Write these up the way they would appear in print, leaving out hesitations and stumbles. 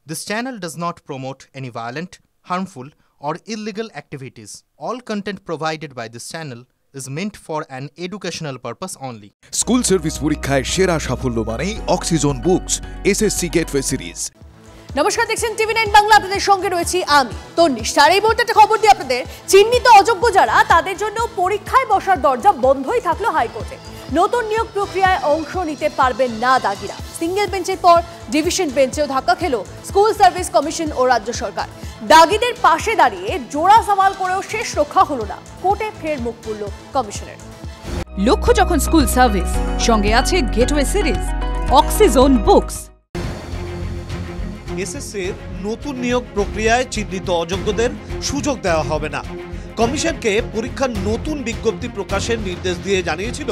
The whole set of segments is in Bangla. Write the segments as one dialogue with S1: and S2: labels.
S1: This channel does not promote any violent, harmful, or illegal activities. All content provided by this channel is meant for an educational purpose only.
S2: School service পরীক্ষায় সেরা সাফল্য মানে oxygen books SSC gateway series.
S3: নমস্কার, দেখছেন টিভি 9 বাংলা। আপনাদের সঙ্গে রয়েছি আমি তন্নিষ্ঠা। আর এই মুহূর্তে একটা খবর দিই আপনাদের। চিহ্নিত অযোগ্য যারা, তাদের জন্য পরীক্ষায় বসার দরজা বন্ধই থাকলো হাইকোর্টে। নতুন নিয়োগ প্রক্রিয়ায় অংশ নিতে পারবেন না দাগিরা। সিঙ্গেল বেঞ্চের পর ডিভিশন বেঞ্চেও ধাক্কা খেলো স্কুল সার্ভিস কমিশন ও রাজ্য সরকার। দাগিদের পাশে দাঁড়িয়ে জোড়া সওয়াল করেও শেষ রক্ষা হলো না, কোর্টে ফের মুখ পুরল কমিশনের।
S4: লক্ষ্য যখন স্কুল সার্ভিস, সঙ্গে আছে গেটওয়ে সিরিজ, অক্সিজন বুকস।
S5: এসএসসির নতুন নিয়োগ প্রক্রিয়ায় চিহ্নিত অযোগ্যদের সুযোগ দেওয়া হবে না। কমিশনকে পরীক্ষার নতুন বিজ্ঞপ্তি প্রকাশের নির্দেশ দিয়ে জানিয়েছিল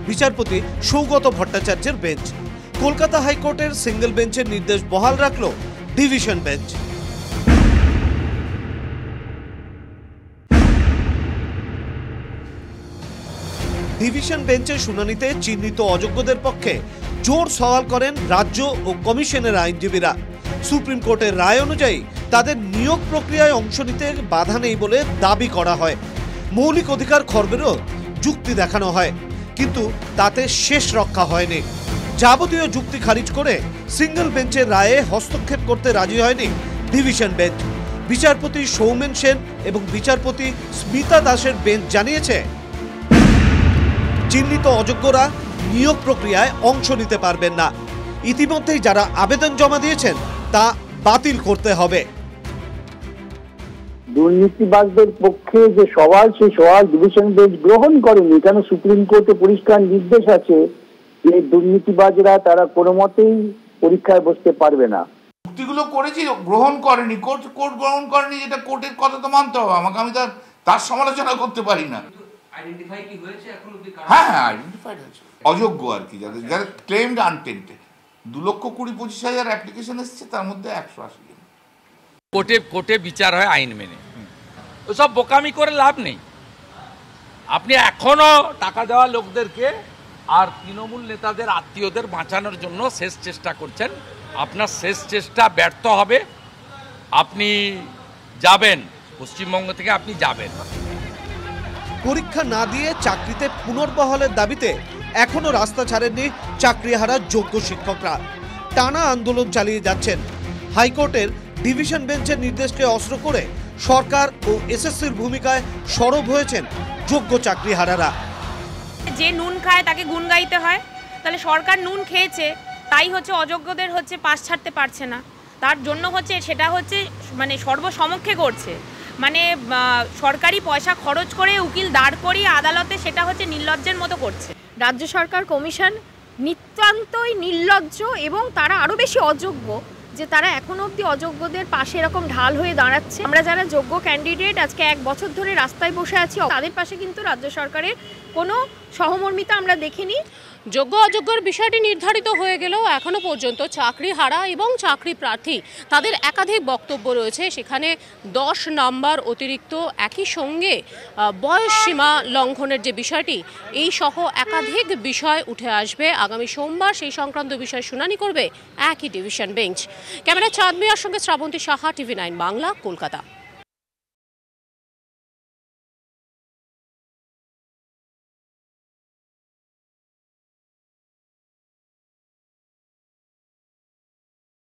S5: বিচারপতি সৌগত ভট্টাচার্যের বেঞ্চ। কলকাতা হাইকোর্টের সিঙ্গেল বেঞ্চের নির্দেশ বহাল রাখল ডিভিশন বেঞ্চ। ডিভিশন বেঞ্চের শুনানিতে চিহ্নিত অযোগ্যদের পক্ষে জোর সওয়াল করেন রাজ্য ও কমিশনের আইনজীবীরা। সুপ্রিম কোর্টের রায় অনুযায়ী তাদের নিয়োগ প্রক্রিয়ায় অংশ নিতে বাধা নেই বলে দাবি করা হয়। মৌলিক অধিকার খর্বেরও যুক্তি দেখানো হয়, কিন্তু তাতে শেষ রক্ষা হয়নি। যাবতীয় যুক্তি খারিজ করে সিঙ্গেল বেঞ্চের রায়ে হস্তক্ষেপ করতে রাজি হয়নি ডিভিশন বেঞ্চ। বিচারপতি সৌমেন সেন এবং বিচারপতি স্মিতা দাসের বেঞ্চ জানিয়েছে, চিহ্নিত অযোগ্যরা নিয়োগ প্রক্রিয়ায় অংশ নিতে পারবেন না। ইতিমধ্যেই যারা আবেদন জমা দিয়েছেন তা বাতিল করতে হবে।
S6: দুর্নীতিবাজদের পক্ষে যে সওয়াল, সেই সওয়াল ডিভিশন বেঞ্চ গ্রহণ করেনি। কেন সুপ্রিম কোর্টে পরিষ্কার নির্দেশ আছে যে দুর্নীতিবাজরা তারা কোনো মতেই পরীক্ষায় বসতে পারবে না।
S7: যুক্তিগুলো করেছি, গ্রহণ করেনি কোর্ট গ্রহণ করেনি, যেটা কোর্টের কথা তো মানতে হবে আমাকে। আমি তার সমালোচনা করতে পারি না।
S8: আইডেন্টিফাই কি হয়েছে এখন অবধি?
S7: হ্যাঁ, আইডেন্টিফাইড হয়েছে। অযোগ্য আর কি, যারা ক্লেমড আনটেন্টেড। 2,20,25,000 অ্যাপ্লিকেশন এসেছে, তার মধ্যে 180 জন।
S8: কোর্টে বিচার হয় আইন মেনে। ওসব বোকামি করে লাভ নেই। আপনি এখনো টাকা দেওয়া লোকদেরকে আর তৃণমূল নেতাদের আত্মীয়দের বাঁচানোর জন্য শেষ চেষ্টা করছেন। আপনার শেষ চেষ্টা ব্যর্থ হবে। আপনি যাবেন, পশ্চিমবঙ্গ থেকে আপনি যাবেন।
S5: পরীক্ষা না দিয়ে চাকরিতে পুনর্বহালের দাবিতে এখনো রাস্তা ছাড়েননি চাকরিহারা যোগ্য শিক্ষকরা। টানা আন্দোলন চালিয়ে যাচ্ছেন। হাইকোর্টের ডিভিশন বেঞ্চের নির্দেশকে অস্ত্র করে সরকার ও এসএসসির ভূমিকায় সরব হয়েছেন যোগ্য চাকরিহারারা।
S9: যে নুন খায় তাকে গুণ গাইতে হয়। তাহলে সরকার নুন খেয়েছে, তাই হচ্ছে অযোগ্যদের হচ্ছে পাশ ছাড়তে পারছে না। তার জন্য হচ্ছে সেটা হচ্ছে মানে সর্বসমক্ষে করছে, মানে সরকারি পয়সা খরচ করে উকিল দাঁড় করিয়ে আদালতে সেটা হচ্ছে নির্লজ্জের মতো করছে। রাজ্য সরকার কমিশন নিতান্তই নির্লজ্জ, এবং তারা আরও বেশি অযোগ্য যে তারা এখনও অবধি অযোগ্যদের পাশে এরকম ঢাল হয়ে দাঁড়াচ্ছে। আমরা যারা যোগ্য ক্যান্ডিডেট আজকে 1 বছর ধরে রাস্তায় বসে আছি, তাদের পাশে কিন্তু রাজ্য সরকারের কোনো সহমর্মিতা আমরা দেখিনি।
S10: যোগ্য অযোগ্যর বিষয়টি নির্ধারিত হয়ে গেলেও এখনও পর্যন্ত চাকরি হারা এবং চাকরি প্রার্থী তাদের একাধিক বক্তব্য রয়েছে। সেখানে 10 নম্বর অতিরিক্ত, একই সঙ্গে বয়স সীমা লঙ্ঘনের যে বিষয়টি, এই সহ একাধিক বিষয় উঠে আসবে আগামী সোমবার। সেই সংক্রান্ত বিষয় শুনানি করবে একই ডিভিশন বেঞ্চ। ক্যামেরা চাঁদ মিয়ার সঙ্গে শ্রাবন্তী সাহা, টিভি 9 বাংলা, কলকাতা।